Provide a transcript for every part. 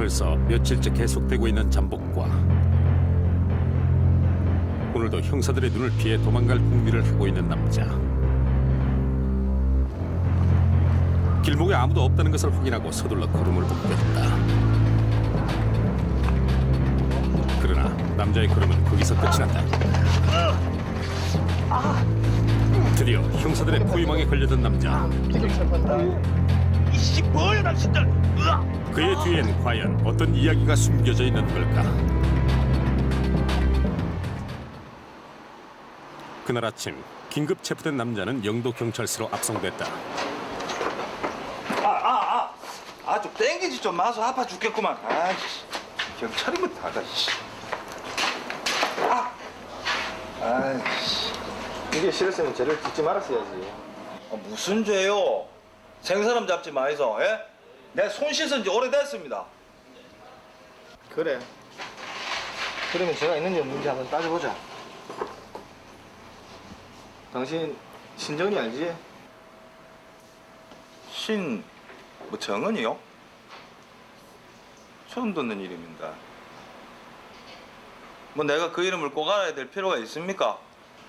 벌써 며칠째 계속되고 있는 잠복과 오늘도 형사들의 눈을 피해 도망갈 궁리를 하고 있는 남자. 길목에 아무도 없다는 것을 확인하고 서둘러 걸음을 옮겼다. 그러나 남자의 걸음은 거기서 끝이 났다. 드디어 형사들의 포위망에 걸려든 남자. 이씨 뭐야 당신들! 그의 뒤엔 과연 어떤 이야기가 숨겨져 있는 걸까? 그날 아침 긴급 체포된 남자는 영도 경찰서로 압송됐다. 좀 땡기지 좀 마서 아파 죽겠구만. 아이씨 경찰이면 다가 씨. 아이씨 이게 싫었으면 죄를 짓지 말았어야지. 무슨 죄요? 생사람 잡지 마이소. 예? 내 손 씻은 지 오래됐습니다. 그래. 그러면 죄가 있는지 없는지 한번 따져보자. 당신 신정이 알지? 뭐 정은이요? 처음 듣는 이름인데. 뭐 내가 그 이름을 꼭 알아야 될 필요가 있습니까?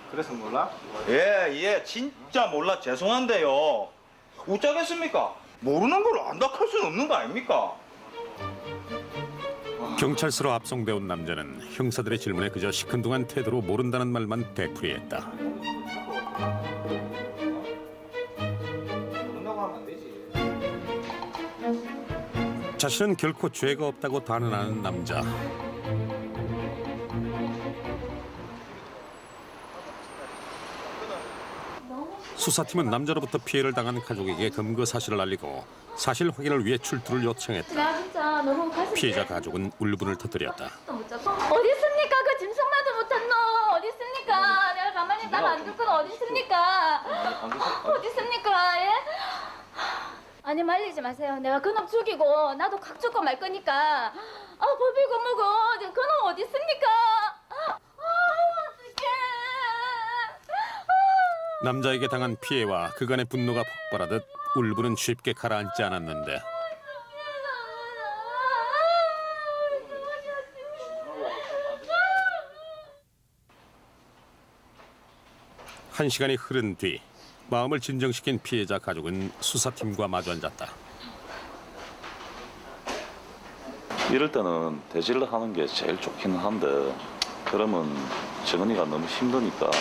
그래서 몰라? 예, 진짜 몰라. 죄송한데요. 웃자겠습니까? 모르는 걸 안다 할 수는 없는 거 아닙니까? 경찰서로 압송돼 온 남자는 형사들의 질문에 그저 시큰둥한 태도로 모른다는 말만 되풀이했다. 모른다고 하면 안 되지. 자신은 결코 죄가 없다고 단언하는 남자. 수사팀은 남자로부터 피해를 당한 가족에게 검거 사실을 알리고 사실 확인을 위해 출두를 요청했다. 나 진짜 너무 가슴 피해자 가족은 울분을 터뜨렸다. 못 잡고. 어디 있습니까? 그 짐승만도 못한 너 어디 있습니까? 내가 가만히 딱 안 둘 건 어디 있습니까? 어디 있습니까? 예? 아니 말리지 마세요. 내가 그놈 죽이고 나도 각 죽고 말 거니까. 법이고 뭐고 그놈 어디 있습니까? 어떡해. 남자에게 당한 피해와 그간의 분노가 폭발하듯 울분은 쉽게 가라앉지 않았는데 한 시간이 흐른 뒤 마음을 진정시킨 피해자 가족은 수사팀과 마주 앉았다. 이럴 때는 대질을 하는 게 제일 좋기는 한데 그러면 정은이가 너무 힘드니까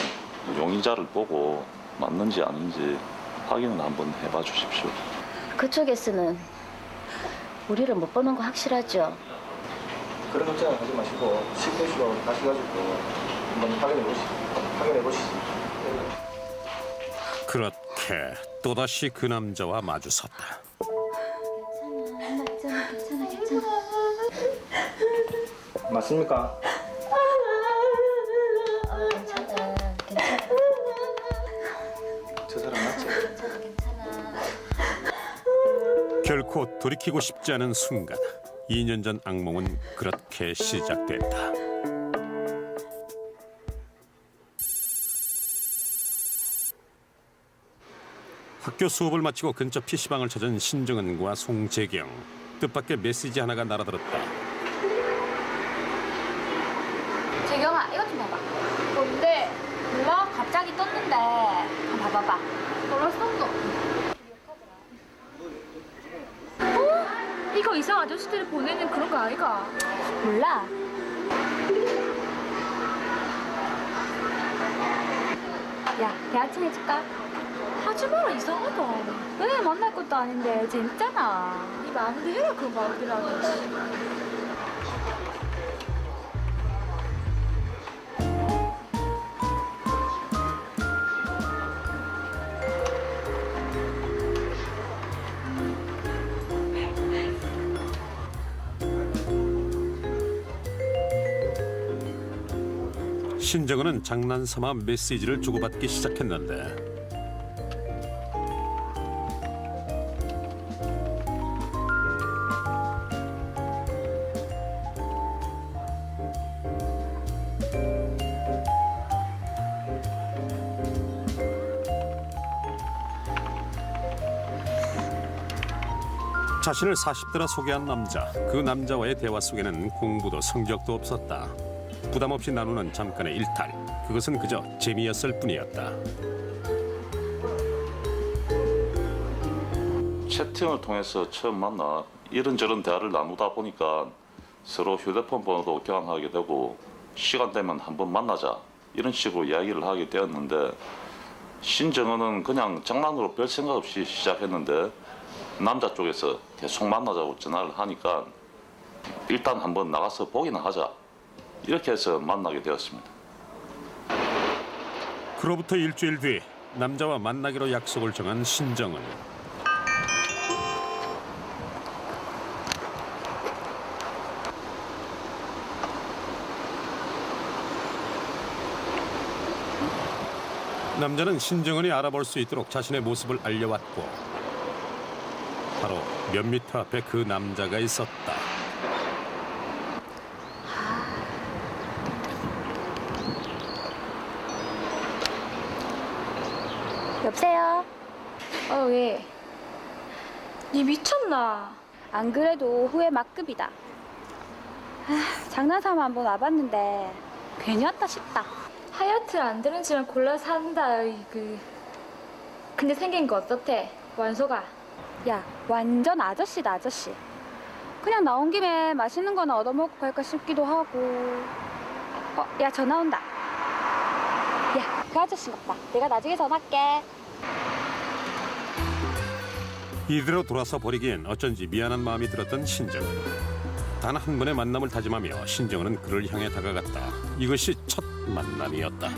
용의자를 보고 맞는지 아닌지 확인을 한번 해봐 주십시오. 그쪽에서는 우리를 못 보는 거 확실하죠? 그런 걱정을 하지 마시고 실패시로 가셔가지고 한번 확인해 보시죠. 그렇게 또다시 그 남자와 마주섰다. 괜찮아. 맞습니까? 괜찮아. 저 사람 맞지? 괜찮아. 결코 돌이키고 싶지 않은 순간 2년 전 악몽은 그렇게 시작됐다. 학교 수업을 마치고 근처 PC방을 찾은 신정은과 송재경. 뜻밖의 메시지 하나가 날아들었다. 재경아 이것 좀 봐봐. 뭔데? 몰라? 갑자기 떴는데. 한번 봐봐봐. 몰랐어. 이거 이상 아저씨들이 보내는 그런 거 아이가? 몰라. 야, 대화팅 해줄까? 하지 마라, 이상하다. 왜 만날 것도 아닌데 재밌잖아. 네 마음대로 해라, 그 마음대로. 신정은은 장난삼아 메시지를 주고받기 시작했는데 자신을 40대라 소개한 남자. 그 남자와의 대화 속에는 공부도 성적도 없었다. 부담 없이 나누는 잠깐의 일탈. 그것은 그저 재미였을 뿐이었다. 채팅을 통해서 처음 만나 이런저런 대화를 나누다 보니까 서로 휴대폰 번호도 교환하게 되고 시간 되면 한번 만나자 이런 식으로 이야기를 하게 되었는데 신정은은 그냥 장난으로 별 생각 없이 시작했는데 남자 쪽에서 계속 만나자고 전화를 하니까 일단 한번 나가서 보기나 하자 이렇게 해서 만나게 되었습니다. 그로부터 일주일 뒤 남자와 만나기로 약속을 정한 신정은. 남자는 신정은이 알아볼 수 있도록 자신의 모습을 알려왔고 바로 몇 미터 앞에 그 남자가 있었다. 여보세요? 왜? 니 미쳤나? 안 그래도 후회 막급이다. 장난삼아 한번 와봤는데 괜히 왔다 싶다. 하여튼 안 되는 집은 골라서 한다. 근데 생긴 거 어떻대? 완소가. 야, 완전 아저씨다, 아저씨. 그냥 나온 김에 맛있는 거나 얻어먹고 갈까 싶기도 하고. 야, 전화 온다. 야, 그 아저씨 같다. 내가 나중에 전화할게. 이대로 돌아서 버리기엔 어쩐지 미안한 마음이 들었던 신정은. 단 한 번의 만남을 다짐하며 신정은은 그를 향해 다가갔다. 이것이 첫 만남이었다.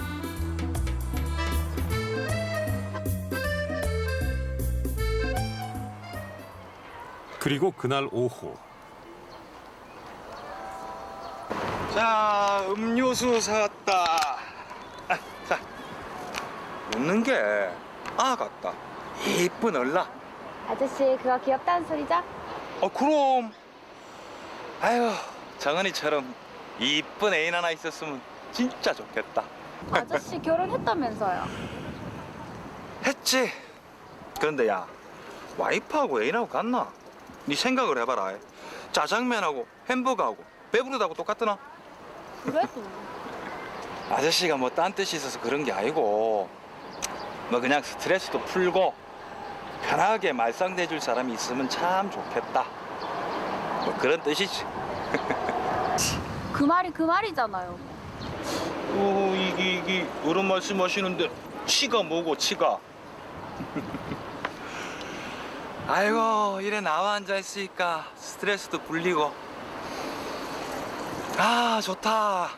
그리고 그날 오후 자, 음료수 사왔다. 자, 웃는 게 같다. 이쁜 얼라. 아저씨, 그거 귀엽다는 소리죠? 그럼. 아유, 정은이처럼 이쁜 애인 하나 있었으면 진짜 좋겠다. 아저씨 결혼했다면서요? 했지. 그런데 야, 와이프하고 애인하고 같나? 네 생각을 해봐라. 짜장면하고 햄버거하고 배부르다고 똑같더나? 그래도. 아저씨가 뭐 딴 뜻이 있어서 그런 게 아니고 뭐 그냥 스트레스도 풀고 편하게 말상대해줄 사람이 있으면 참 좋겠다. 뭐 그런 뜻이지. 그 말이 그 말이잖아요. 이게 그런 말씀하시는데 치가 뭐고 치가? 아이고 이래 나와 앉아 있으니까 스트레스도 풀리고 좋다.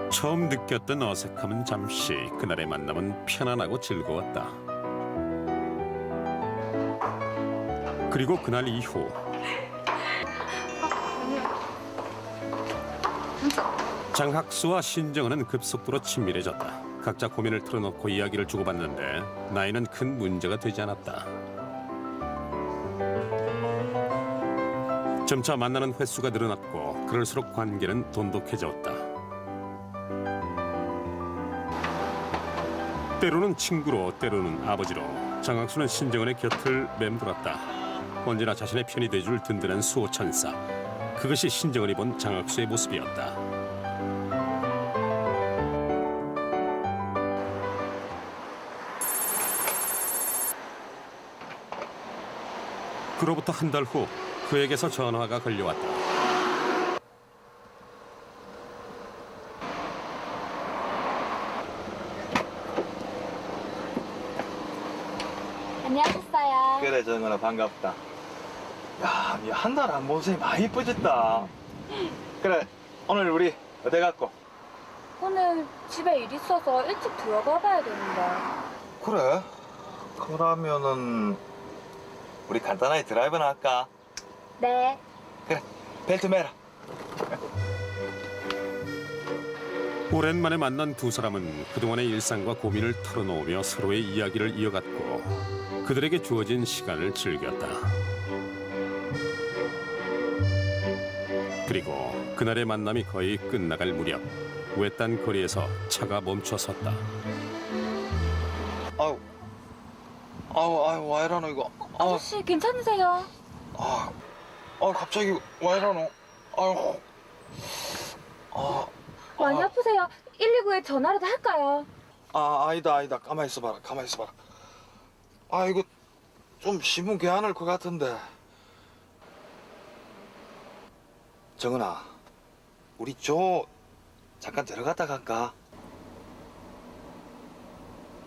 처음 느꼈던 어색함은 잠시, 그날의 만남은 편안하고 즐거웠다. 그리고 그날 이후 장학수와 신정은은 급속도로 친밀해졌다. 각자 고민을 털어놓고 이야기를 주고받는데 나이는 큰 문제가 되지 않았다. 점차 만나는 횟수가 늘어났고 그럴수록 관계는 돈독해졌다. 때로는 친구로, 때로는 아버지로 장학수는 신정은의 곁을 맴돌았다. 언제나 자신의 편이 돼줄 든든한 수호천사. 그것이 신정은이 본 장학수의 모습이었다. 그로부터 한 달 후 그에게서 전화가 걸려왔다. 안녕하셨어요. 그래 정은아 반갑다. 야, 니 한 달 안 본 새 많이 이뻐졌다. 그래 오늘 우리 어디 갔고? 오늘 집에 일 있어서 일찍 들어가 봐야 되는데. 그래? 그러면은 우리 간단하게 드라이브나 할까? 네. 그래 벨트 매라. 오랜만에 만난 두 사람은 그동안의 일상과 고민을 털어놓으며 서로의 이야기를 이어갔고 그들에게 주어진 시간을 즐겼다. 그리고 그날의 만남이 거의 끝나갈 무렵 외딴 거리에서 차가 멈춰섰다. 아유, 와 이러노 이거. 아저씨 괜찮으세요? 갑자기 와 이러노. 아유. 많이 아프세요? 119에 전화라도 할까요? 아니다. 가만히 있어봐라. 이거 좀 신문 개안할 것 같은데. 정은아, 우리 조 잠깐 들어갔다 갈까?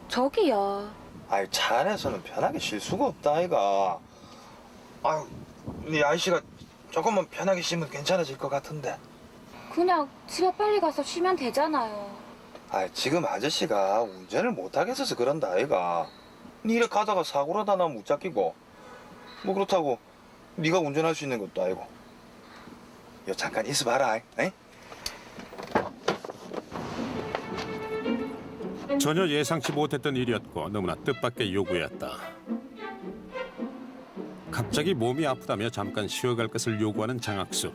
저기요. 아유, 차 안에서는 편하게 쉴 수가 없다, 아이가. 아유, 네 아이씨가 조금만 편하게 쉬면 괜찮아질 것 같은데. 그냥 집에 빨리 가서 쉬면 되잖아요. 아이, 지금 아저씨가 운전을 못하겠어서 그런다, 아이가. 니 이래 가다가 사고라다 나면 못 잡히고. 뭐 그렇다고 네가 운전할 수 있는 것도 아니고. 여 잠깐 있어봐라, 에? 전혀 예상치 못했던 일이었고 너무나 뜻밖의 요구였다. 갑자기 몸이 아프다며 잠깐 쉬어갈 것을 요구하는 장학수.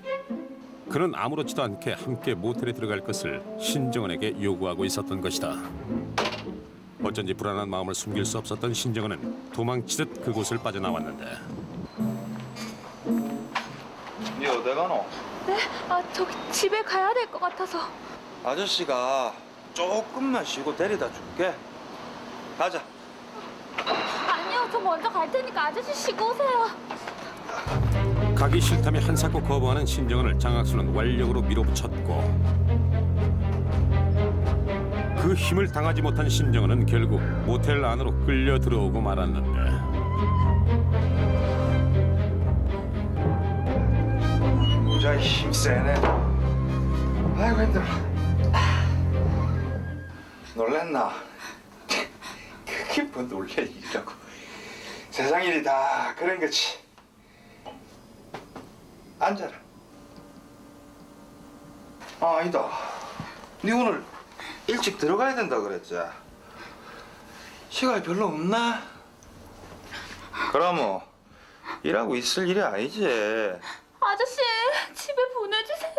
그는 아무렇지도 않게 함께 모텔에 들어갈 것을 신정은에게 요구하고 있었던 것이다. 어쩐지 불안한 마음을 숨길 수 없었던 신정은은 도망치듯 그곳을 빠져나왔는데 니 어디 가노? 네? 저기 집에 가야 될 것 같아서. 아저씨가 조금만 쉬고 데려다 줄게. 가자. 아니요, 저 먼저 갈 테니까 아저씨 쉬고 오세요. 가기 싫다며 한사코 거부하는 신정은을 장학수는 완력으로 밀어붙였고 그 힘을 당하지 못한 신정은은 결국 모텔 안으로 끌려 들어오고 말았는데 모자 힘 세네. 아이고 힘들어. 놀랬나? 그게 뭐 놀랄 일이라고. 세상 일이 다 그런 거지. 앉아라. 아니다. 네 오늘 일찍 들어가야 된다 그랬지? 시간이 별로 없나? 그럼 일하고 있을 일이 아니지. 아저씨, 집에 보내주세요.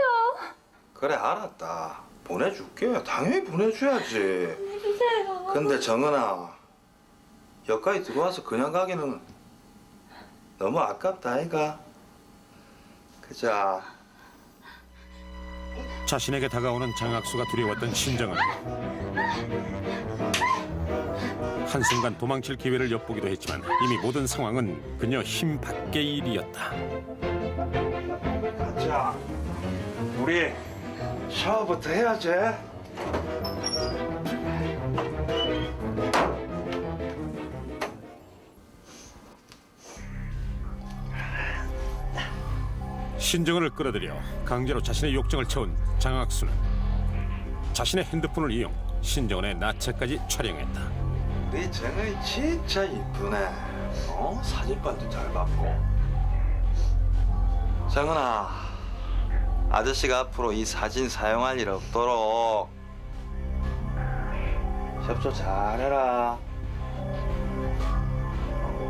그래, 알았다. 보내줄게. 당연히 보내줘야지. 보내주세요. 근데 정은아, 여기까지 들어와서 그냥 가기는 너무 아깝다, 아이가. 그자. 자신에게 다가오는 장학수가 두려웠던 신정은 한순간 도망칠 기회를 엿보기도 했지만 이미 모든 상황은 그녀 힘 밖의 일이었다. 가자. 우리 샤워부터 해야지. 신정은을 끌어들여 강제로 자신의 욕정을 채운 장학수는 자신의 핸드폰을 이용 신정은의 나체까지 촬영했다. 우리 정은이 진짜 이쁘네. 사진빨도 잘 받고. 정은아, 아저씨가 앞으로 이 사진 사용할 일 없도록 협조 잘해라.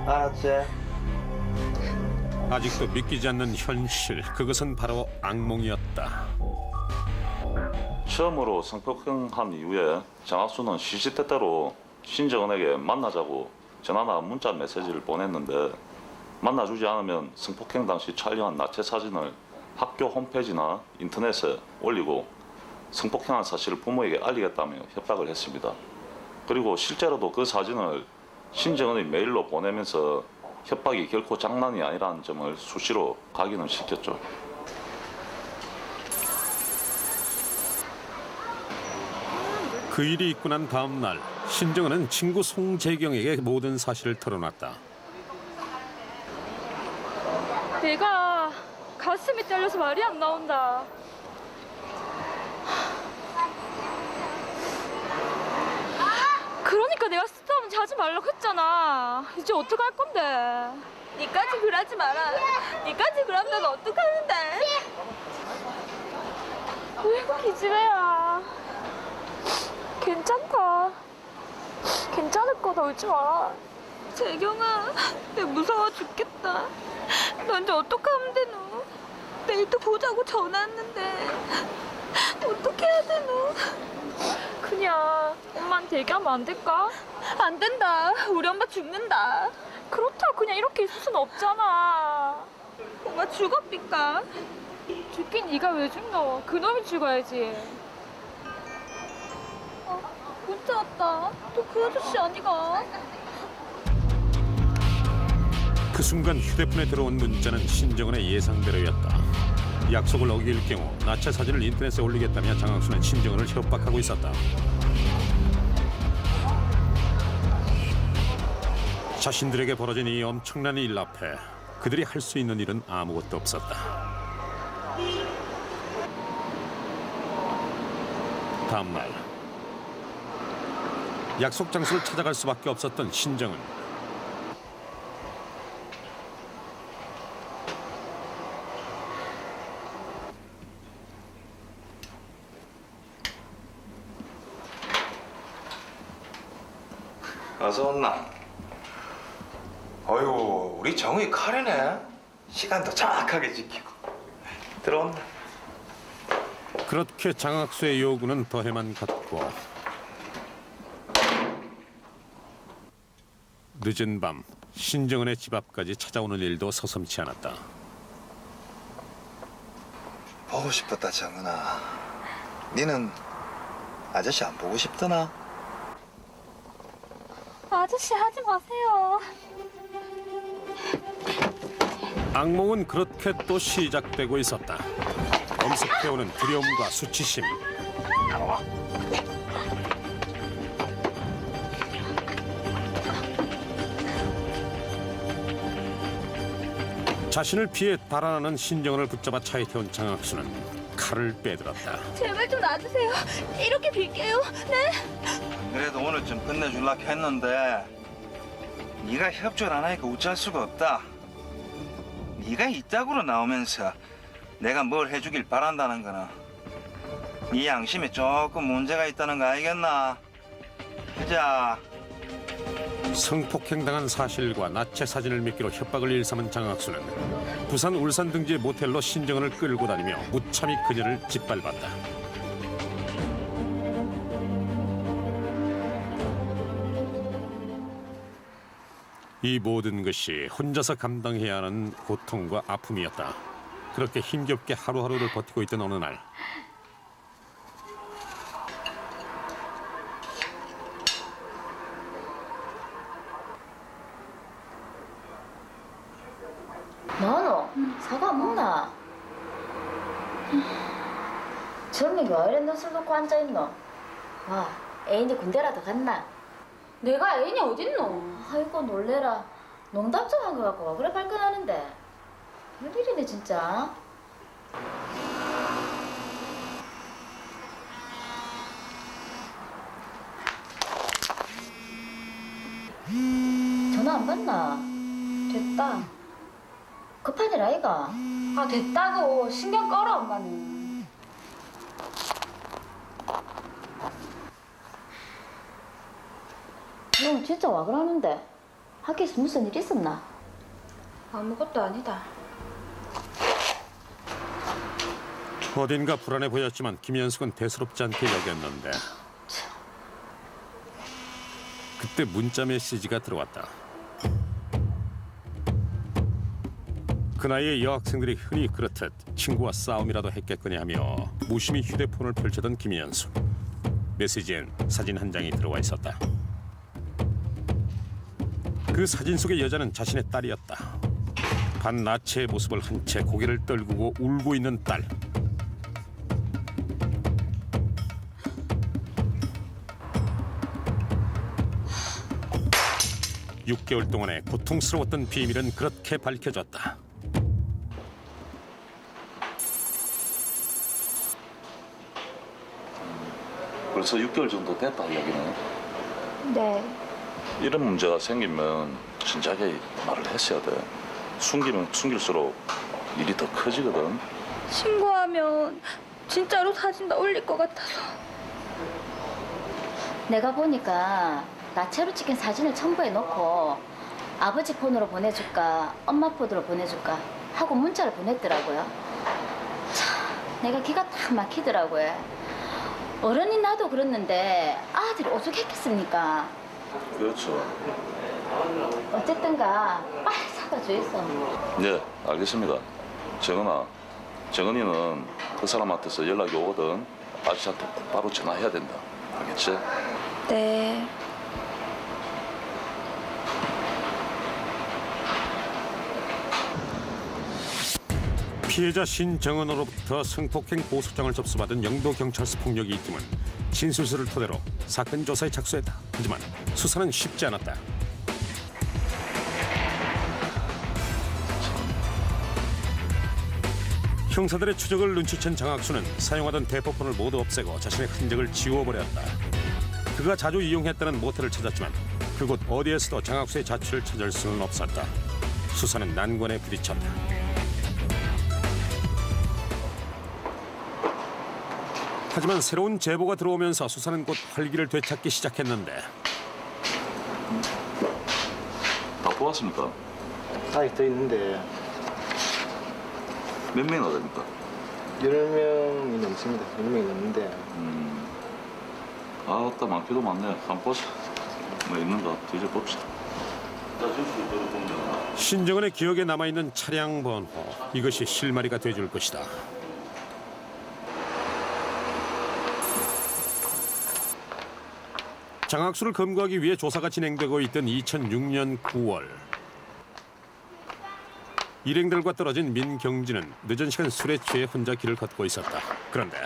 알았지? 아직도 믿기지 않는 현실, 그것은 바로 악몽이었다. 처음으로 성폭행한 이후에 장학수는 시시때때로 신정은에게 만나자고 전화나 문자 메시지를 보냈는데 만나주지 않으면 성폭행 당시 촬영한 나체 사진을 학교 홈페이지나 인터넷에 올리고 성폭행한 사실을 부모에게 알리겠다며 협박을 했습니다. 그리고 실제로도 그 사진을 신정은의 메일로 보내면서 협박이 결코 장난이 아니라는 점을 수시로 각인을 시켰죠. 그 일이 있고 난 다음 날 신정은은 친구 송재경에게 모든 사실을 털어놨다. 내가 가슴이 떨려서 말이 안 나온다. 그러니까 내가 스타면 자지 말라고 했잖아. 이제 어떡할 건데? 니까지 그러지 마라. 니까지 그러면 넌 어떡하는데? 왜 기집애야. 괜찮다. 괜찮을 거다. 울지 마라. 재경아, 내 무서워 죽겠다. 넌 이제 어떡하면 되노? 내일 또 보자고 전화했는데 어떻게 해야 되노? 그냥 엄마한테 얘기하면 안 될까? 안 된다. 우리 엄마 죽는다. 그렇다고 그냥 이렇게 있을 순 없잖아. 엄마 죽었삐까? 죽긴 네가 왜 죽노? 그놈이 죽어야지. 문자 왔다. 또 그 아저씨 아니가? 그 순간 휴대폰에 들어온 문자는 신정은의 예상대로였다. 약속을 어길 경우 나체 사진을 인터넷에 올리겠다며 장학수는 신정은을 협박하고 있었다. 자신들에게 벌어진 이 엄청난 일 앞에 그들이 할 수 있는 일은 아무것도 없었다. 다음 날 약속 장소를 찾아갈 수밖에 없었던 신정은 어서 온나? 어이구, 우리 정이 카레네. 시간도 정확하게 지키고. 들어온나? 그렇게 장학수의 요구는 더해만 갔고 늦은 밤 신정은의 집 앞까지 찾아오는 일도 서슴지 않았다. 보고 싶었다, 정은아. 니는 아저씨 안 보고 싶더나? 아저씨 하지 마세요. 악몽은 그렇게 또 시작되고 있었다. 엄습해오는 두려움과 수치심. 자신을 피해 달아나는 신정은을 붙잡아 차에 태운 장학수는 칼을 빼들었다. 제발 좀 놔주세요. 이렇게 빌게요. 네? 그래도 오늘 좀 끝내줄라 했는데 네가 협조를 안 하니까 어쩔 수가 없다. 네가 이따구로 나오면서 내가 뭘 해주길 바란다는 거는 네 양심에 조금 문제가 있다는 거 알겠나? 하자. 성폭행당한 사실과 나체 사진을 미끼로 협박을 일삼은 장학수는 부산 울산 등지의 모텔로 신정은을 끌고 다니며 무참히 그녀를 짓밟았다. 이 모든 것이 혼자서 감당해야 하는 고통과 아픔이었다. 그렇게 힘겹게 하루하루를 버티고 있던 어느 날 너노 사과 먹나? 젊은 게 왜 이래 너술 놓고 앉아있노? 와 애인이 군대라도 갔나? 내가 애인이 어딨노? 아이고 놀래라. 농담 좀 한 거 같고 와 그래 발끈하는데 웬일이네 진짜. 전화 안 받나? 됐다. 급한 일 아이가? 아 됐다고. 신경 꺼라 엄마는. 너 진짜 와 그러는데? 학교에서 무슨 일 있었나? 아무것도 아니다. 어딘가 불안해 보였지만 김현숙은 대수롭지 않게 여겼는데 그때 문자 메시지가 들어왔다. 그 나이의 여학생들이 흔히 그렇듯 친구와 싸움이라도 했겠거니 하며 무심히 휴대폰을 펼치던 김현숙. 메시지엔 사진 한 장이 들어와 있었다. 그 사진 속의 여자는 자신의 딸이었다. 반나체의 모습을 한 채 고개를 떨구고 울고 있는 딸. (6개월) 동안의 고통스러웠던 비밀은 그렇게 밝혀졌다. 벌써 6개월 정도 됐다 여기는. 네. 이런 문제가 생기면 진작에 말을 했어야 돼. 숨기면 숨길수록 일이 더 커지거든. 신고하면 진짜로 사진 다 올릴 것 같아서. 내가 보니까 나체로 찍힌 사진을 첨부해 놓고 아버지 폰으로 보내줄까 엄마 폰으로 보내줄까 하고 문자를 보냈더라고요. 참 내가 기가 딱 막히더라고요. 어른이 나도 그랬는데 아들이 오죽했겠습니까? 그렇죠. 어쨌든가 빨리 사다 주겠어. 네, 알겠습니다. 정은아, 정은이는 그 사람한테서 연락이 오거든. 아저씨한테 바로 전화해야 된다. 알겠지? 네. 피해자 신정은으로부터 성폭행 보소장을 접수받은 영도경찰서 폭력이 있지만 진술서를 토대로 사건 조사에 착수했다. 하지만 수사는 쉽지 않았다. 형사들의 추적을 눈치챈 장학수는 사용하던 대포폰을 모두 없애고 자신의 흔적을 지워버렸다. 그가 자주 이용했다는 모텔을 찾았지만 그곳 어디에서도 장학수의 자취를 찾을 수는 없었다. 수사는 난관에 부딪혔다. 하지만 새로운 제보가 들어오면서 수사는 곧 활기를 되찾기 시작했는데 다 뽑았습니까? 아직 더 있는데 몇 명이나 됩니까? 10명이 넘습니다. 10명이 넘는데 아따 많기도 많네. 한번 보자. 뭐 있는가 뒤져봅시다. 신정은의 기억에 남아있는 차량 번호, 이것이 실마리가 돼줄 것이다. 장학수를 검거하기 위해 조사가 진행되고 있던 2006년 9월 일행들과 떨어진 민경진은 늦은 시간 술에 취해 혼자 길을 걷고 있었다. 그런데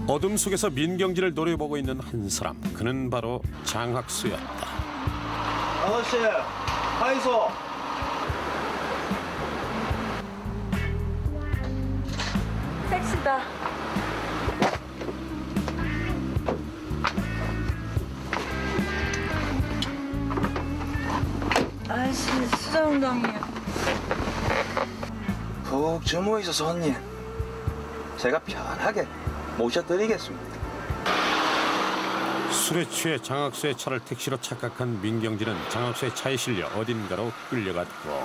어둠 속에서 민경진을 노려보고 있는 한 사람, 그는 바로 장학수였다. 아저씨, 하이소. 택시다. 아저씨 수정당이에요. 푹 주무어 있어서 손님. 제가 편하게 모셔드리겠습니다. 술에 취해 장학수의 차를 택시로 착각한 민경진은 장학수의 차에 실려 어딘가로 끌려갔고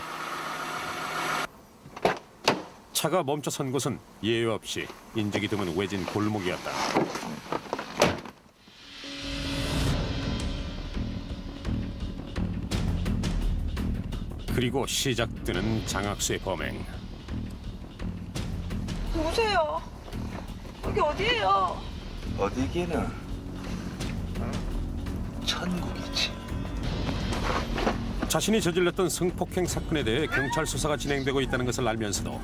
차가 멈춰선 곳은 예외 없이 인적이 드문 외진 골목이었다. 그리고 시작되는 장학수의 범행. 누구세요? 여기 어디예요? 어디기는 천국이지. 자신이 저질렀던 성폭행 사건에 대해 경찰 수사가 진행되고 있다는 것을 알면서도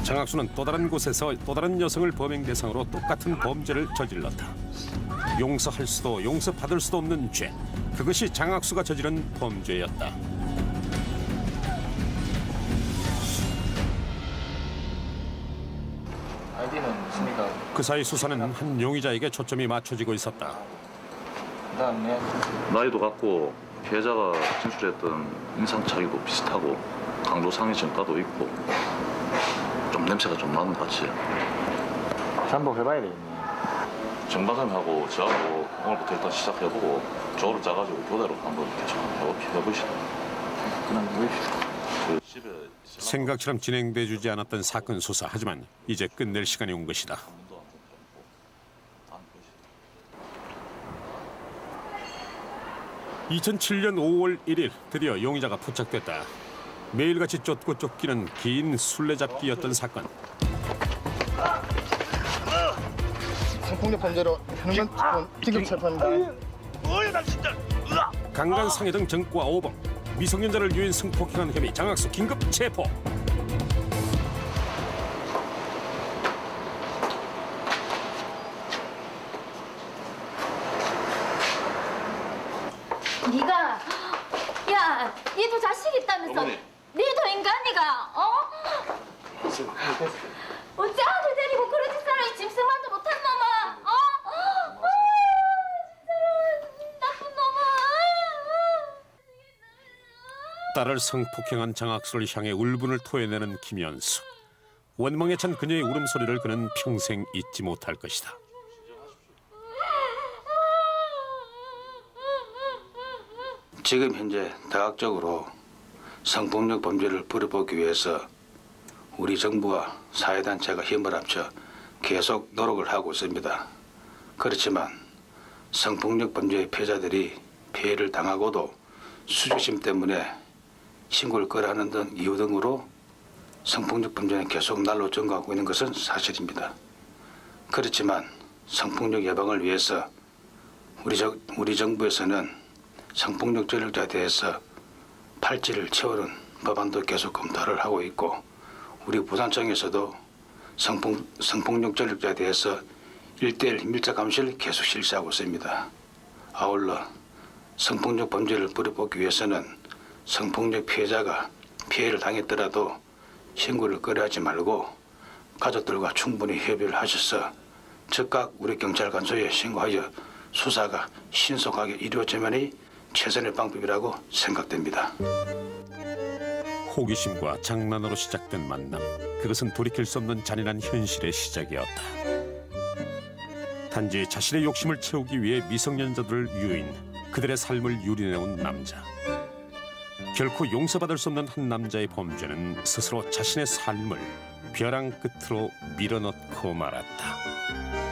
장학수는 또 다른 곳에서 또 다른 여성을 범행 대상으로 똑같은 범죄를 저질렀다. 용서할 수도 용서받을 수도 없는 죄. 그것이 장학수가 저지른 범죄였다. 아이디는 있습니까? 그 사이 수사는 한 용의자에게 초점이 맞춰지고 있었다. 그다음에 나이도 같고 피해자가 진술했던 인상 차이도 비슷하고 강도상해 증가도 있고 좀 냄새가 좀 나는 것 같지. 잠복해봐야 되겠네. 정박사님하고 저하고 오늘부터 일단 시작해보고 조를 짜가지고 교대로 한번 계속 해보시다. 그럼 모입시다. 그 집에 생각처럼 진행돼 주지 않았던 사건 수사. 하지만 이제 끝낼 시간이 온 것이다. 2007년 5월 1일 드디어 용의자가 포착됐다. 매일같이 쫓고 쫓기는 긴 술래잡기였던 사건. 성폭력 범죄로 현금 긴급 체포합니다. 강간 상해 등 전과 5범. 미성년자를 유인 성폭행한 혐의 장학수 긴급 체포. 네가 야, 니도 자식 있다면서? 어머니. 니도 인간이가 어? 어째 아들 데리고 그런 짓 사람이 짐승만도 못한 놈아? 어? 진짜 나쁜 놈아. 딸을 성폭행한 장학수를 향해 울분을 토해내는 김연수. 원망에 찬 그녀의 울음소리를 그는 평생 잊지 못할 것이다. 지금 현재 대학적으로 성폭력 범죄를 뿌려보기 위해서 우리 정부와 사회단체가 힘을 합쳐 계속 노력을 하고 있습니다. 그렇지만 성폭력 범죄의 피해자들이 피해를 당하고도 수주심 때문에 신고를 꺼려하는 등 이유 등으로 성폭력 범죄는 계속 날로 증가하고 있는 것은 사실입니다. 그렇지만 성폭력 예방을 위해서 우리 정부에서는 성폭력 전력자에 대해서 팔찌를 채우는 법안도 계속 검토를 하고 있고 우리 부산청에서도 성폭력 전력자에 대해서 1:1 밀접 감시를 계속 실시하고 있습니다. 아울러 성폭력 범죄를 뿌려보기 위해서는 성폭력 피해자가 피해를 당했더라도 신고를 꺼려하지 말고 가족들과 충분히 협의를 하셔서 즉각 우리 경찰 간소에 신고하여 수사가 신속하게 이루어지면이 최선의 방법이라고 생각됩니다. 호기심과 장난으로 시작된 만남, 그것은 돌이킬 수 없는 잔인한 현실의 시작이었다. 단지 자신의 욕심을 채우기 위해 미성년자들을 유인, 그들의 삶을 유린해온 남자. 결코 용서받을 수 없는 한 남자의 범죄는 스스로 자신의 삶을 벼랑 끝으로 밀어넣고 말았다.